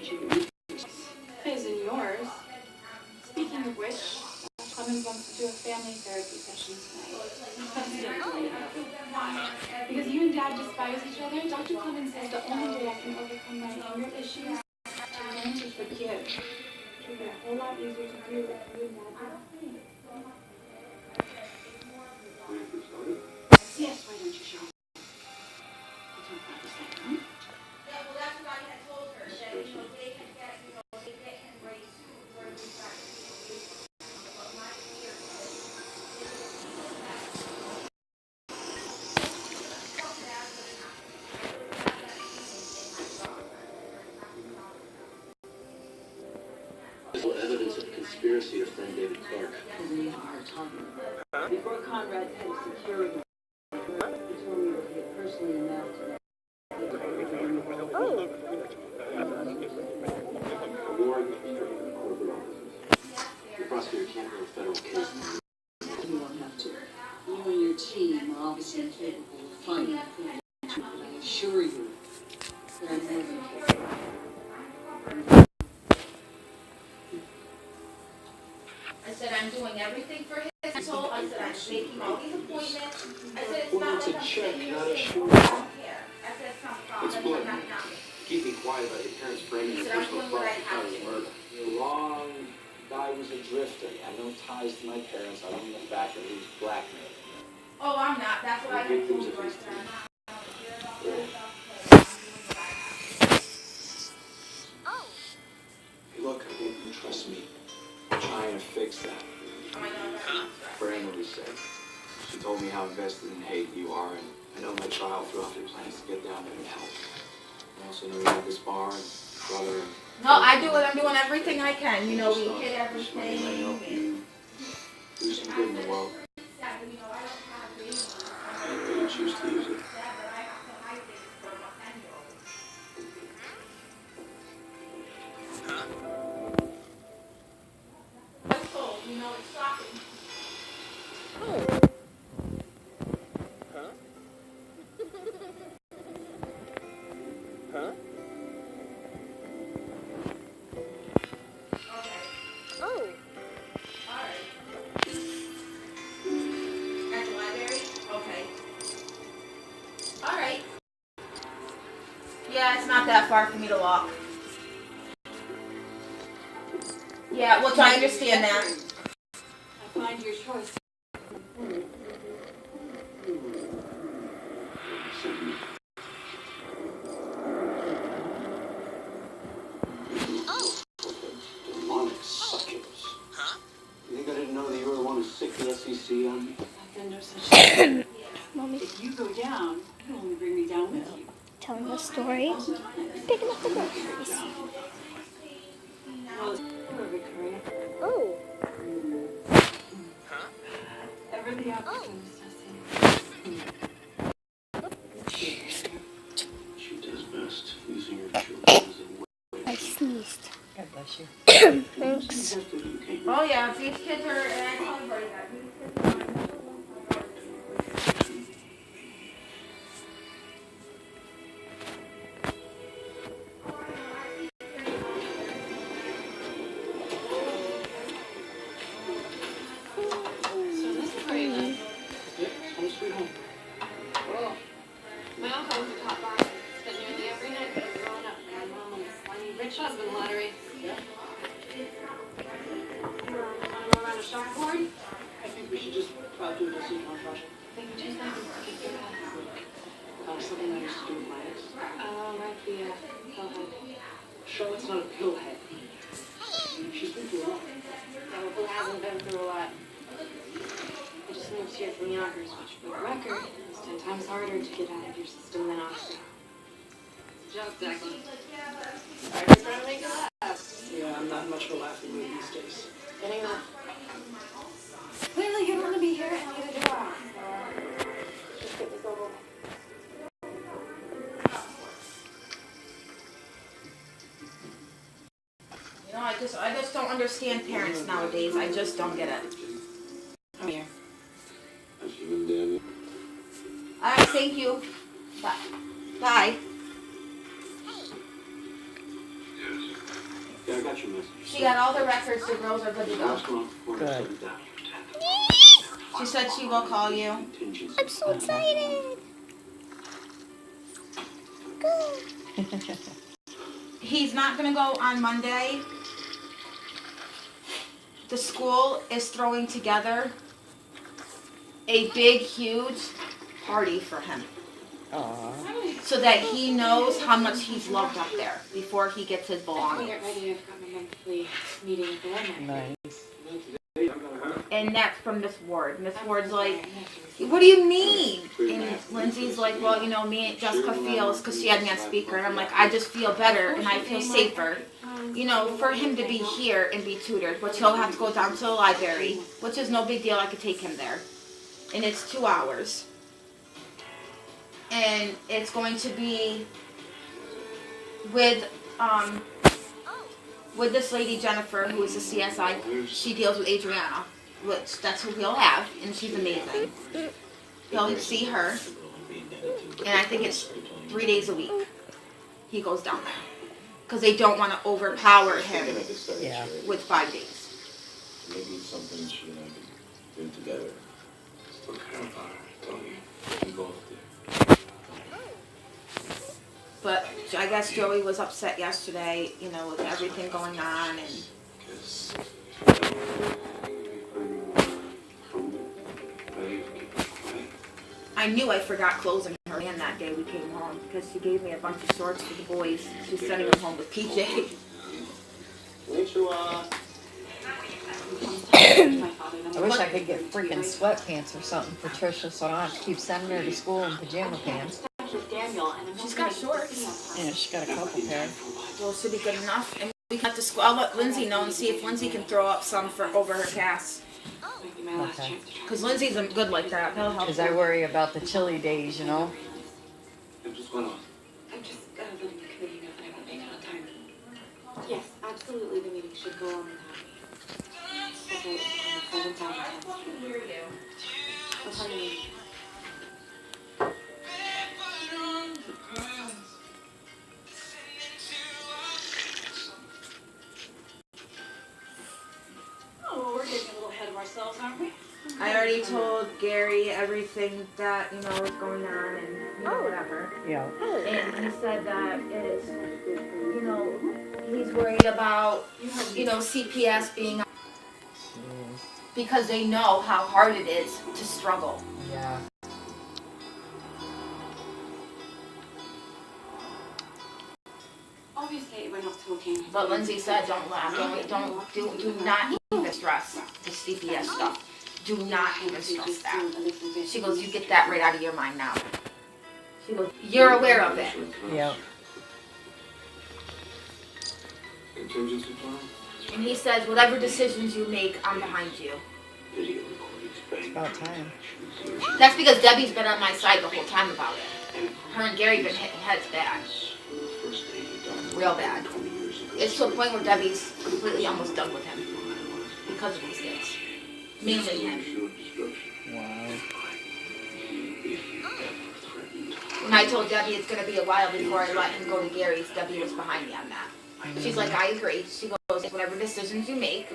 His and yours. Speaking of which, Clemens wants to do a family therapy session tonight. Because you and Dad despise each other, Dr. Clemens says the only way I can overcome my anger issues is to learn to forgive. It will be a whole lot easier to do if you and Dad do the same. Yes, why don't you show me? We'll talk about this later, huh? Yeah, well, that's what I had told her, that, they can get, they can raise where we start. But my fear evidence of conspiracy to friend David Clark. Before Conrad had security, he told me that he had personally mapped it. Award corporate offices. The prosecutor can't bring a federal case. You won't have to. You and your team are obviously capable of finding the but I assure you that I'm more than capable. I said, I'm doing everything for his soul. I said, I'm making all these appointments. I said, it's Well, not it's like a I'm check, sitting not a here shoe. saying, I don't care. I said, it's not a problem. It's I blood. said, not. Keep me quiet about your parents framing your He said, I'm personal doing what I thoughts have as to. murder. You're wrong. Guy was a drifter. He had no ties to my parents other than the fact that he was blackmailed. Oh, I'm not. That's what I had told her. I said, I'm not. Hey, look, I think you trust me. I'm trying to fix that. Oh my God. For Emily's sake. She told me how invested in hate you are, and I know my trial threw off your plans to get down there and help. I also know you have this bar and brother. No, I do it. I'm doing everything I can. You know, we hit I help everything. you do some good in the world. However you choose to use it. You know, it's shocking. At the library? Okay. All right. Yeah, it's not that far for me to walk. Yeah, which I understand that. I find your choice. Demonic succubus. Huh? You think I didn't know that you were the one who sicked the SEC on me? I've been no such thing. Mommy, If you go down, you only bring me down with you. telling the story. Picking up the groceries. Well, it's Victoria. Oh. Ever the opportunity, Cecily. She does best using her children as a way. I sneezed. God bless you. Thanks. Oh yeah, these kids are, and I told everybody that. These kids are. So this is where you live. Yeah, home sweet home. Cool. My uncle was a top bar. Spent nearly every night when I was growing up. My mom won the slimy rich husband lottery. Yeah. You want to go around a sharkboard? I think we should just do a decision on project. Think we just have to keep your head. Something I used to do with my ex. Oh, right, the hellhead. Charlotte's not a pillhead. She's been through a lot. So who hasn't been through a lot? I just moved here from Yonkers, which for the record is 10 times harder to get out of your system than Austin. Joke, Declan. Sorry for trying to make you laugh. Yeah, I'm not much of a laughing mood these days. Getting up. Clearly you don't want to be here, and neither do I. So, just get this over with. You know, I just don't understand parents nowadays. I just don't get it. Come here. I've even Danny. All right, thank you. Bye. Bye. Yes. got your message. She got all the records, the girls are good to go. Last one, Good. She said she will call you. Contingency. I'm so excited. Good. He's not gonna go on Monday. The school is throwing together a big, huge party for him. Aw. So that he knows how much he's loved up there before he gets his I belongings. get ready. I've got my monthly meeting with the Walmart. Nice. And that's from Miss Ward. Miss Ward's like, what do you mean? And Lindsay's like, well, you know, me and Jessica feels, because she had me on speaker, and I'm like, I just feel better and I feel safer, you know, for him to be here and be tutored, which he'll have to go down to the library, which is no big deal. I could take him there. And it's 2 hours. And it's going to be with this lady Jennifer, who is a CSI. She deals with Adriana, which that's who he'll have, and she's amazing. He'll see her, and I think it's 3 days a week. He goes down there because they don't want to overpower him Yeah. with 5 days. Maybe it's something she and I could do together. Okay, I'm fine. Tony. We both did. But I guess Joey was upset yesterday, you know, with everything going on, and Because I knew I forgot clothes in her hand that day we came home because she gave me a bunch of shorts for the boys. She's sending them home with PJ. I wish I could get freaking sweatpants or something for Trisha so I don't have to keep sending her to school in pajama pants. She's got shorts. Yeah, she got a couple pair. Well, should be good enough. And we can have to school. I'll let Lindsay know and see if Lindsay can throw up some for over her cast. Okay. Because Lindsay's good like that. That'll help. Because I worry about the chilly days, you know. what's going on? I'm just letting the committee know that I won't make it on time. Yes, absolutely, the meeting should go on without me. Okay, 7,000 times. What time do you need? Oh, we're getting a little ahead of ourselves, aren't we? I already told Gary everything that, you know, is going on and, you know, whatever. Yeah. And he said that it is, you know, he's worried about, you know, CPS being, because they know how hard it is to struggle. Yeah. Obviously, it went off to okay. But Lindsay said, do not even stress the CPS stuff. Do not even stress that. She goes, you get that right out of your mind now. She goes, you're aware of it. Yeah. Contingency plan? And he says, whatever decisions you make, I'm behind you. Video recordings, It's about time. That's because Debbie's been on my side the whole time about it. Her and Gary been hitting heads bad. Real bad. It's to a point where Debbie's completely almost done with him because of these things. Mainly him. Wow. When I told Debbie it's going to be a while before I let him go to Gary's, Debbie was behind me on that. She's like, I agree. She goes, whatever decisions you make,